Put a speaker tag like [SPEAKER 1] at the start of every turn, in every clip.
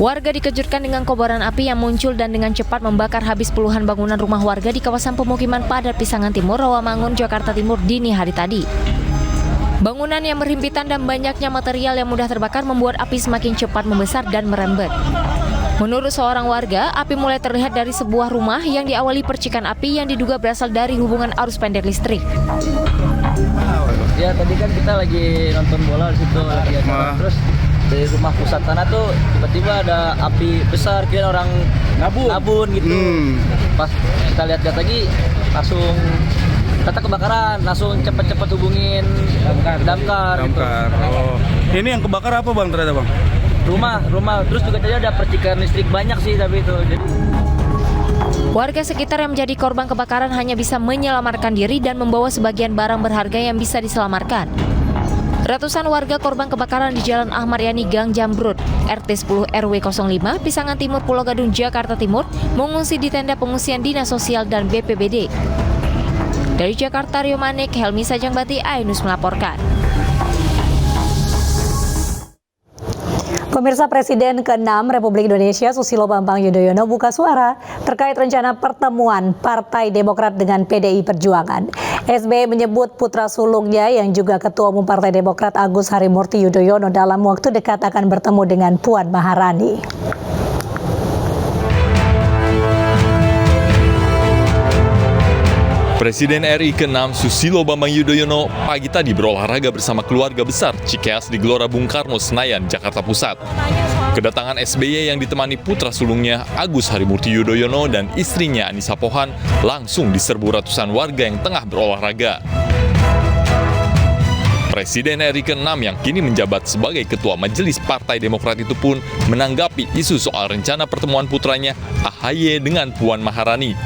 [SPEAKER 1] Warga dikejutkan dengan kobaran api yang muncul dan dengan cepat membakar habis puluhan bangunan rumah warga di kawasan pemukiman padat Pisangan Timur, Rawamangun, Jakarta Timur dini hari tadi. Bangunan yang berhimpitan dan banyaknya material yang mudah terbakar membuat api semakin cepat membesar dan merembet. Menurut seorang warga, api mulai terlihat dari sebuah rumah yang diawali percikan api yang diduga berasal dari hubungan arus pendek listrik.
[SPEAKER 2] Ya tadi kan kita lagi nonton bola di situ lagi acara, terus dari rumah pusat sana tuh tiba-tiba ada api besar, kira orang nabun gitu. Pas kita lihat-lihat lagi langsung kata kebakaran, langsung cepet-cepet hubungin damkar. Gitu.
[SPEAKER 3] Oh. Ini yang kebakar apa bang ternyata bang?
[SPEAKER 2] Rumah, terus juga tadi ada percikan listrik banyak sih tapi itu. Jadi
[SPEAKER 1] warga sekitar yang menjadi korban kebakaran hanya bisa menyelamatkan diri dan membawa sebagian barang berharga yang bisa diselamatkan. Ratusan warga korban kebakaran di Jalan Ahmad Yani Gang Jambrut, RT 10 RW 05, Pisangan Timur, Pulau Gadung, Jakarta Timur, mengungsi di tenda pengungsian Dinas Sosial dan BPBD. Dari Jakarta, Rio Manik, Helmi Sajangbati, Ainus melaporkan.
[SPEAKER 4] Pemirsa, Presiden ke-6 Republik Indonesia Susilo Bambang Yudhoyono buka suara terkait rencana pertemuan Partai Demokrat dengan PDI Perjuangan. SBY menyebut putra sulungnya yang juga Ketua Umum Partai Demokrat Agus Harimurti Yudhoyono dalam waktu dekat akan bertemu dengan Puan Maharani.
[SPEAKER 5] Presiden RI ke-6 Susilo Bambang Yudhoyono pagi tadi berolahraga bersama keluarga besar Cikeas di Gelora Bung Karno, Senayan, Jakarta Pusat. Kedatangan SBY yang ditemani putra sulungnya Agus Harimurti Yudhoyono dan istrinya Anissa Pohan langsung diserbu ratusan warga yang tengah berolahraga. Presiden RI ke-6 yang kini menjabat sebagai Ketua Majelis Partai Demokrat itu pun menanggapi isu soal rencana pertemuan putranya AHY dengan Puan Maharani.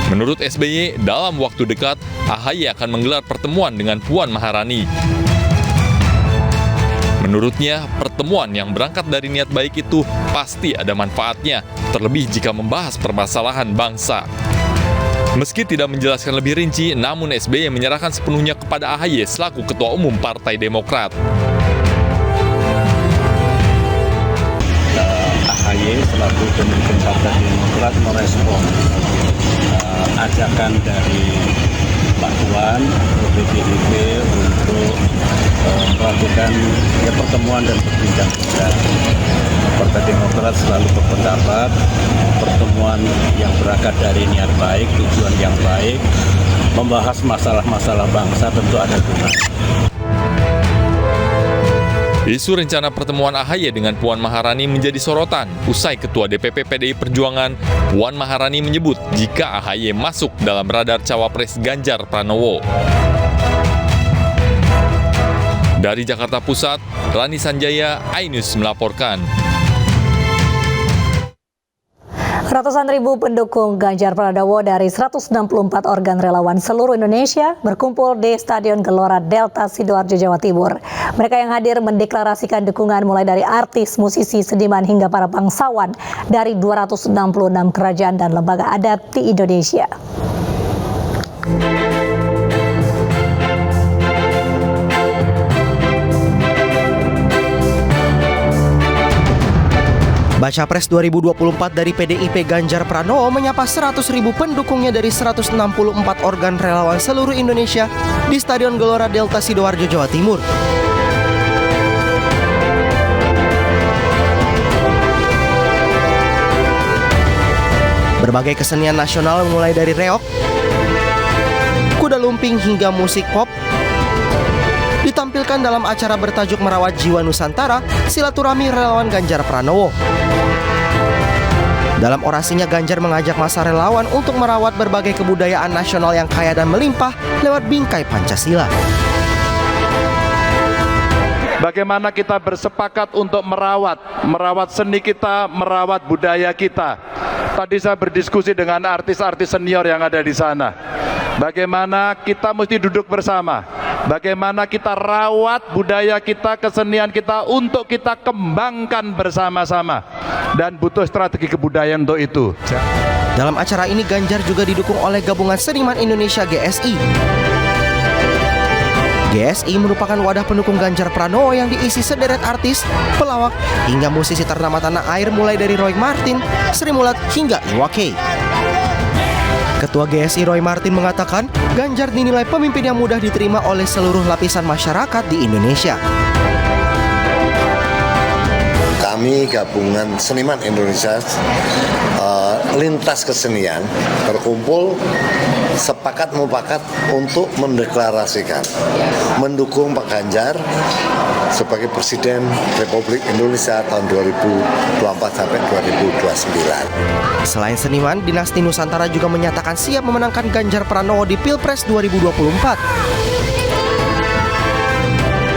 [SPEAKER 5] Menurut SBY, dalam waktu dekat, AHY akan menggelar pertemuan dengan Puan Maharani. Menurutnya, pertemuan yang berangkat dari niat baik itu pasti ada manfaatnya, terlebih jika membahas permasalahan bangsa. Meski tidak menjelaskan lebih rinci, namun SBY menyerahkan sepenuhnya kepada AHY selaku Ketua Umum Partai Demokrat.
[SPEAKER 6] AHY selaku pemimpin Partai Demokrat merespon ajakan dari Pak Puan PDIP untuk melakukan pertemuan dan berbincang-bincang. Partai Demokrat selalu berpendapat pertemuan yang berangkat dari niat baik, tujuan yang baik, membahas masalah-masalah bangsa tentu ada gunanya.
[SPEAKER 5] Isu rencana pertemuan AHY dengan Puan Maharani menjadi sorotan. Usai Ketua DPP PDI Perjuangan, Puan Maharani menyebut jika AHY masuk dalam radar cawapres Ganjar Pranowo. Dari Jakarta Pusat, Rani Sanjaya, Ainus melaporkan.
[SPEAKER 4] Ratusan ribu pendukung Ganjar Pranowo dari 164 organ relawan seluruh Indonesia berkumpul di Stadion Gelora Delta Sidoarjo, Jawa Timur. Mereka yang hadir mendeklarasikan dukungan mulai dari artis, musisi, seniman hingga para bangsawan dari 266 kerajaan dan lembaga adat di Indonesia.
[SPEAKER 7] Bacapres 2024 dari PDIP Ganjar Pranowo menyapa 100.000 pendukungnya dari 164 organ relawan seluruh Indonesia di Stadion Gelora Delta Sidoarjo, Jawa Timur. Berbagai kesenian nasional mulai dari reog, kuda lumping hingga musik pop ditampilkan dalam acara bertajuk Merawat Jiwa Nusantara, Silaturahmi Relawan Ganjar Pranowo. Dalam orasinya, Ganjar mengajak masa relawan untuk merawat berbagai kebudayaan nasional yang kaya dan melimpah lewat bingkai Pancasila.
[SPEAKER 8] Bagaimana kita bersepakat untuk merawat seni kita, merawat budaya kita. Tadi saya berdiskusi dengan artis-artis senior yang ada di sana. Bagaimana kita mesti duduk bersama. Bagaimana kita rawat budaya kita, kesenian kita untuk kita kembangkan bersama-sama. Dan butuh strategi kebudayaan untuk itu.
[SPEAKER 7] Dalam acara ini Ganjar juga didukung oleh Gabungan Seniman Indonesia GSI. GSI merupakan wadah pendukung Ganjar Pranowo yang diisi sederet artis, pelawak, hingga musisi ternama tanah air mulai dari Roy Marten, Sri Mulat, hingga Iwa K. Ketua GSI Roy Marten mengatakan, Ganjar dinilai pemimpin yang mudah diterima oleh seluruh lapisan masyarakat di Indonesia.
[SPEAKER 9] Kami gabungan seniman Indonesia lintas kesenian berkumpul sepakat mufakat untuk mendeklarasikan mendukung Pak Ganjar sebagai Presiden Republik Indonesia tahun 2024 sampai 2029.
[SPEAKER 7] Selain seniman, Dinasti Nusantara juga menyatakan siap memenangkan Ganjar Pranowo di Pilpres 2024.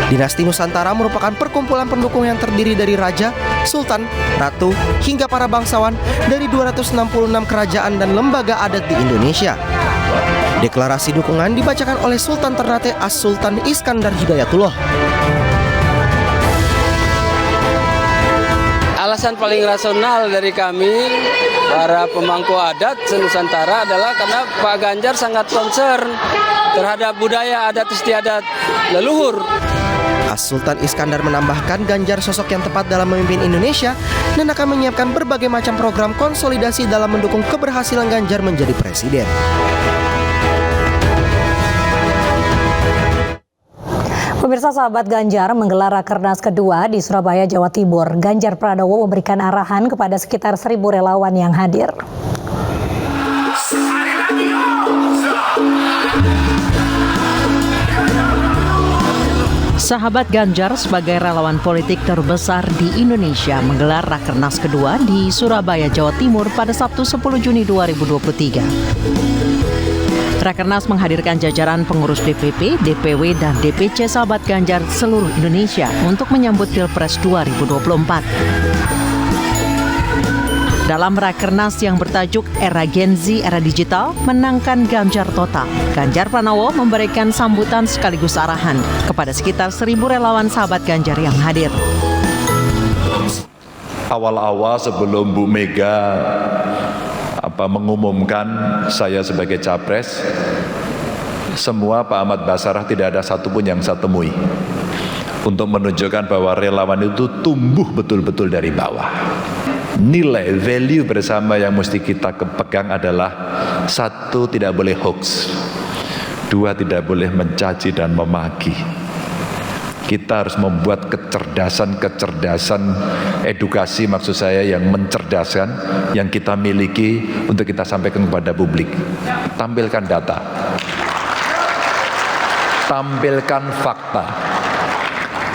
[SPEAKER 7] Dinasti Nusantara merupakan perkumpulan pendukung yang terdiri dari raja, sultan, ratu, hingga para bangsawan dari 266 kerajaan dan lembaga adat di Indonesia. Deklarasi dukungan dibacakan oleh Sultan Ternate As-Sultan Iskandar Hidayatullah.
[SPEAKER 10] Alasan paling rasional dari kami, para pemangku adat se-Nusantara adalah karena Pak Ganjar sangat concern terhadap budaya adat istiadat leluhur.
[SPEAKER 7] As-Sultan Iskandar menambahkan Ganjar sosok yang tepat dalam memimpin Indonesia dan akan menyiapkan berbagai macam program konsolidasi dalam mendukung keberhasilan Ganjar menjadi presiden.
[SPEAKER 4] Pemirsa, sahabat Ganjar menggelar Rakernas kedua di Surabaya, Jawa Timur. Ganjar Pranowo memberikan arahan kepada sekitar 1.000 relawan yang hadir.
[SPEAKER 11] Sahabat Ganjar sebagai relawan politik terbesar di Indonesia menggelar Rakernas kedua di Surabaya, Jawa Timur pada Sabtu 10 Juni 2023. Rakernas menghadirkan jajaran pengurus DPP, DPW, dan DPC sahabat Ganjar seluruh Indonesia untuk menyambut Pilpres 2024. Dalam Rakernas yang bertajuk Era Gen Z, Era Digital, Menangkan Ganjar Total, Ganjar Pranowo memberikan sambutan sekaligus arahan kepada sekitar 1.000 relawan sahabat Ganjar yang hadir.
[SPEAKER 12] Awal-awal sebelum Bu Mega mengumumkan saya sebagai capres, semua Pak Ahmad Basarah tidak ada satupun yang saya temui untuk menunjukkan bahwa relawan itu tumbuh betul-betul dari bawah. Nilai value bersama yang mesti kita pegang adalah: 1, tidak boleh hoax, 2, tidak boleh mencaci dan memaki. Kita harus membuat kecerdasan edukasi, maksud saya yang mencerdaskan, yang kita miliki untuk kita sampaikan kepada publik. Tampilkan data, tampilkan fakta.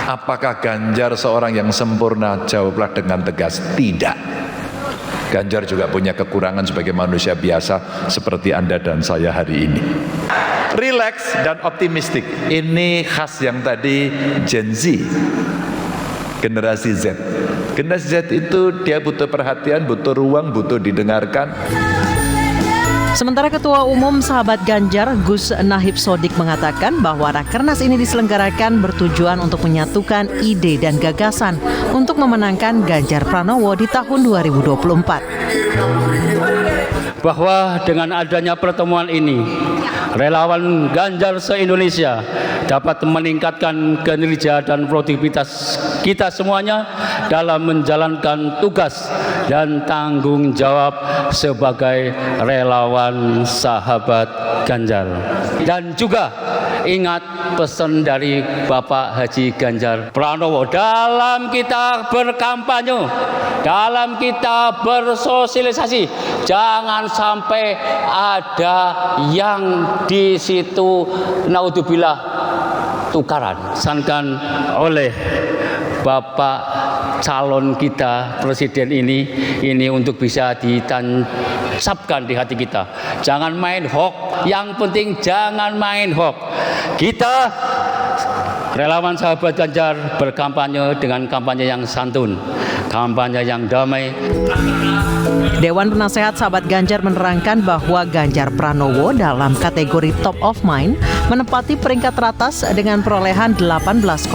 [SPEAKER 12] Apakah Ganjar seorang yang sempurna? Jawablah dengan tegas, tidak. Ganjar juga punya kekurangan sebagai manusia biasa seperti Anda dan saya hari ini. Relax dan optimistik, ini khas yang tadi Gen Z, generasi Z. Generasi Z itu dia butuh perhatian, butuh ruang, butuh didengarkan.
[SPEAKER 11] Sementara Ketua Umum Sahabat Ganjar, Gus Nahib Sodik, mengatakan bahwa Rakernas ini diselenggarakan bertujuan untuk menyatukan ide dan gagasan untuk memenangkan Ganjar Pranowo di tahun 2024.
[SPEAKER 10] Bahwa dengan adanya pertemuan ini, relawan Ganjar se-Indonesia dapat meningkatkan kinerja dan produktivitas kita semuanya dalam menjalankan tugas dan tanggung jawab sebagai relawan sahabat Ganjar. Dan juga ingat pesan dari Bapak Haji Ganjar Pranowo dalam kita berkampanye, dalam kita bersosialisasi, jangan sampai ada yang di situ naudzubillah tukaran, sangkan oleh Bapak calon kita presiden ini untuk bisa ditancapkan di hati kita. Jangan main hoax, yang penting jangan main hoax. Kita relawan sahabat Ganjar berkampanye dengan kampanye yang santun, kampanye yang damai.
[SPEAKER 11] Dewan Penasehat Sahabat Ganjar menerangkan bahwa Ganjar Pranowo dalam kategori Top of Mind menempati peringkat teratas dengan perolehan 18,9%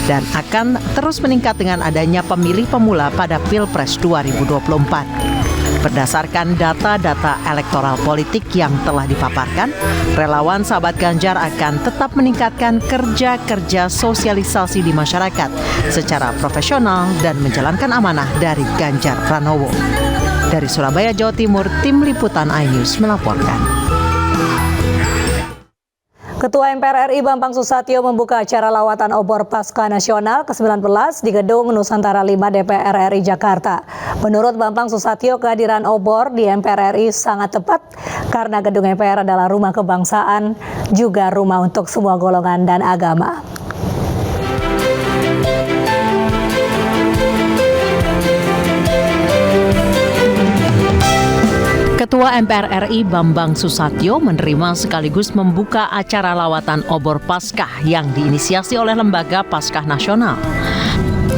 [SPEAKER 11] dan akan terus meningkat dengan adanya pemilih pemula pada Pilpres 2024. Berdasarkan data-data elektoral politik yang telah dipaparkan, relawan sahabat Ganjar akan tetap meningkatkan kerja-kerja sosialisasi di masyarakat secara profesional dan menjalankan amanah dari Ganjar Pranowo. Dari Surabaya, Jawa Timur, Tim Liputan iNews melaporkan.
[SPEAKER 4] Ketua MPR RI Bambang Susatyo membuka acara lawatan obor Pasca Nasional ke-19 di Gedung Nusantara 5 DPR RI Jakarta. Menurut Bambang Susatyo, kehadiran obor di MPR RI sangat tepat karena gedung MPR adalah rumah kebangsaan, juga rumah untuk semua golongan dan agama.
[SPEAKER 11] Ketua MPR RI Bambang Susatyo menerima sekaligus membuka acara lawatan obor Paskah yang diinisiasi oleh Lembaga Paskah Nasional.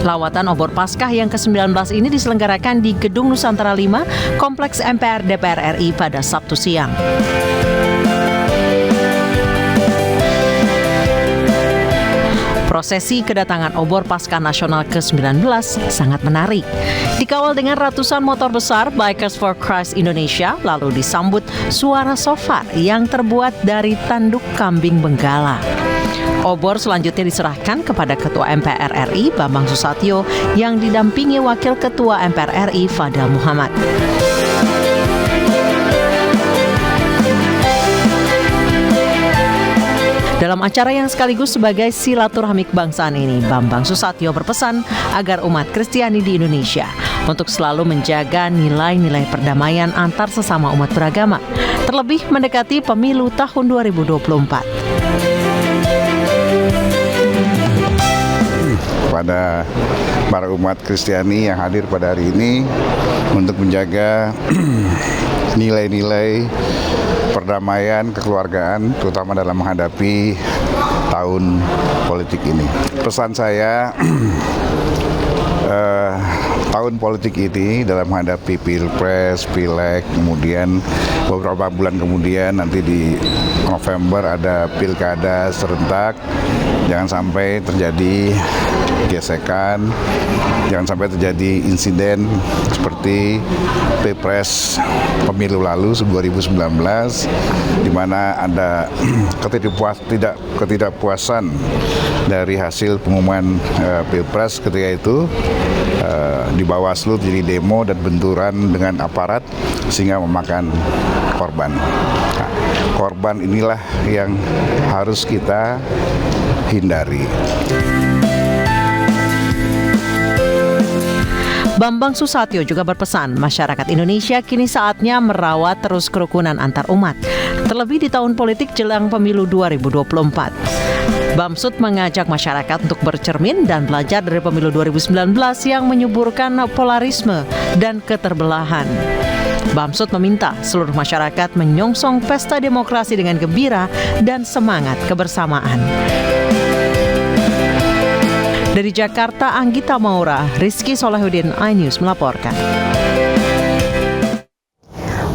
[SPEAKER 11] Lawatan obor Paskah yang ke-19 ini diselenggarakan di Gedung Nusantara 5, Kompleks MPR DPR RI pada Sabtu siang. Prosesi kedatangan obor Pasca Nasional ke-19 sangat menarik. Dikawal dengan ratusan motor besar Bikers for Christ Indonesia, lalu disambut suara shofar yang terbuat dari tanduk kambing benggala. Obor selanjutnya diserahkan kepada Ketua MPR RI Bambang Susatyo yang didampingi Wakil Ketua MPR RI Fadal Muhammad. Dalam acara yang sekaligus sebagai silaturahmi kebangsaan ini, Bambang Susatyo berpesan agar umat Kristiani di Indonesia untuk selalu menjaga nilai-nilai perdamaian antar sesama umat beragama, terlebih mendekati pemilu tahun 2024.
[SPEAKER 13] Pada para umat Kristiani yang hadir pada hari ini untuk menjaga nilai-nilai perdamaian, kekeluargaan, terutama dalam menghadapi tahun politik ini. Pesan saya, tahun politik ini dalam menghadapi Pilpres, Pileg, kemudian beberapa bulan kemudian nanti di November ada Pilkada serentak, jangan sampai terjadi gesekan, jangan sampai terjadi insiden seperti Pilpres pemilu lalu 2019 di mana ada ketidakpuasan dari hasil pengumuman Pilpres ketika itu di Bawaslu jadi demo dan benturan dengan aparat sehingga memakan korban. Nah, korban inilah yang harus kita hindari.
[SPEAKER 11] Bambang Susatyo juga berpesan masyarakat Indonesia kini saatnya merawat terus kerukunan antar umat, terlebih di tahun politik jelang pemilu 2024. Bamsud mengajak masyarakat untuk bercermin dan belajar dari pemilu 2019 yang menyuburkan polarisme dan keterbelahan. Bamsud meminta seluruh masyarakat menyongsong pesta demokrasi dengan gembira dan semangat kebersamaan. Dari Jakarta, Anggita Maura, Rizky Solahuddin, iNews melaporkan.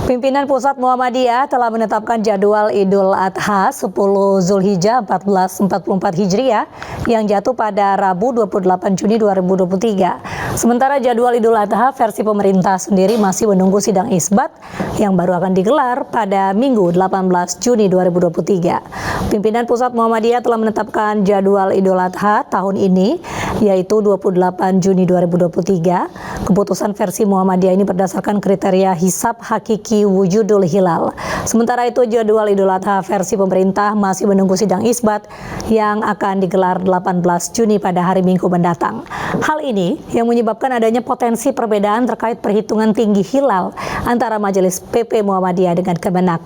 [SPEAKER 4] Pimpinan Pusat Muhammadiyah telah menetapkan jadwal Idul Adha 10 Zulhijjah 1444 Hijriah yang jatuh pada Rabu 28 Juni 2023. Sementara jadwal Idul Adha versi pemerintah sendiri masih menunggu sidang isbat yang baru akan digelar pada Minggu 18 Juni 2023. Pimpinan Pusat Muhammadiyah telah menetapkan jadwal Idul Adha tahun ini yaitu 28 Juni 2023. Keputusan versi Muhammadiyah ini berdasarkan kriteria hisab hakiki wujudul hilal. Sementara itu jadwal Idul Adha versi pemerintah masih menunggu sidang isbat yang akan digelar 18 Juni pada hari Minggu mendatang. Hal ini yang menyebabkan adanya potensi perbedaan terkait perhitungan tinggi hilal antara Majelis PP Muhammadiyah dengan Kemenak.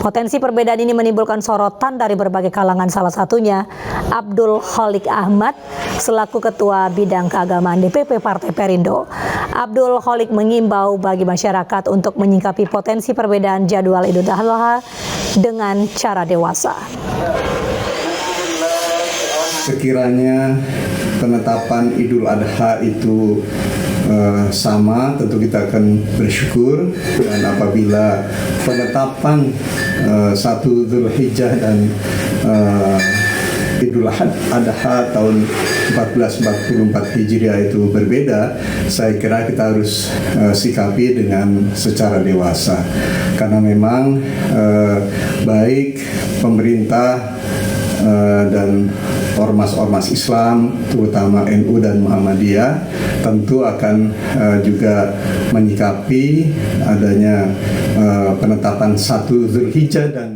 [SPEAKER 4] Potensi perbedaan ini menimbulkan sorotan dari berbagai kalangan, salah satunya Abdul Khalik Ahmad selaku Ketua Bidang Keagamaan DPP Partai Perindo. Abdul Khalik mengimbau bagi masyarakat untuk menyikapi potensi perbedaan jadwal Idul Adha dengan cara dewasa.
[SPEAKER 14] Sekiranya penetapan Idul Adha itu sama, tentu kita akan bersyukur, dan apabila penetapan 1 Zulhijjah dan Idul Idul Adha tahun 1444 Hijriah itu berbeda, saya kira kita harus sikapi dengan secara dewasa. Karena memang baik pemerintah dan ormas-ormas Islam, terutama NU dan Muhammadiyah, tentu akan juga menyikapi adanya penetapan 1 Zulhijjah dan